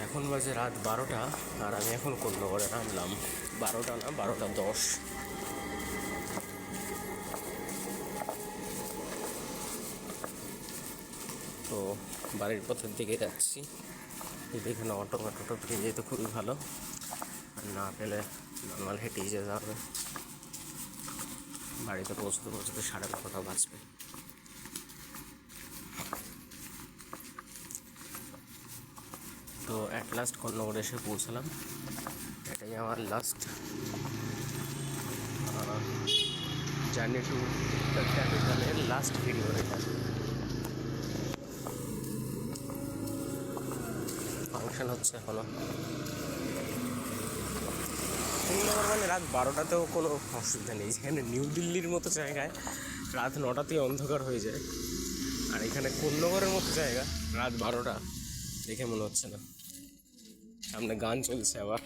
এখন বাজে রাত 12টা, আর আমি এখন কোন্নগরে নামলাম। 12টা না, 12টা 10। তো বাড়ির পথের দিকে যাচ্ছি। যদি এখানে অটো বা টোটো পেয়ে যেতে খুবই ভালো, আর না পেলে নর্মাল হেঁটেই যেতে হবে। বাড়িতে পৌঁছতে পৌঁছতে 12:30টা বাজবে। তো অ্যাট লাস্ট কোন্নগরে এসে পৌঁছালাম। এটাই আমার লাস্ট জার্নি টু দ্য ক্যাপিটালের লাস্ট ভিডিও। এটা ফাংশন হচ্ছে এখনো। কোন্নগর মানে রাত 12টাতেও কোনো অসুবিধা নেই। যেখানে নিউ দিল্লির মতো জায়গায় রাত 9টাতেই অন্ধকার হয়ে যায়, আর এখানে কোন্নগরের মতো জায়গা রাত 12টা দেখে মনে হচ্ছে না। সামনে গান চলছে আবার।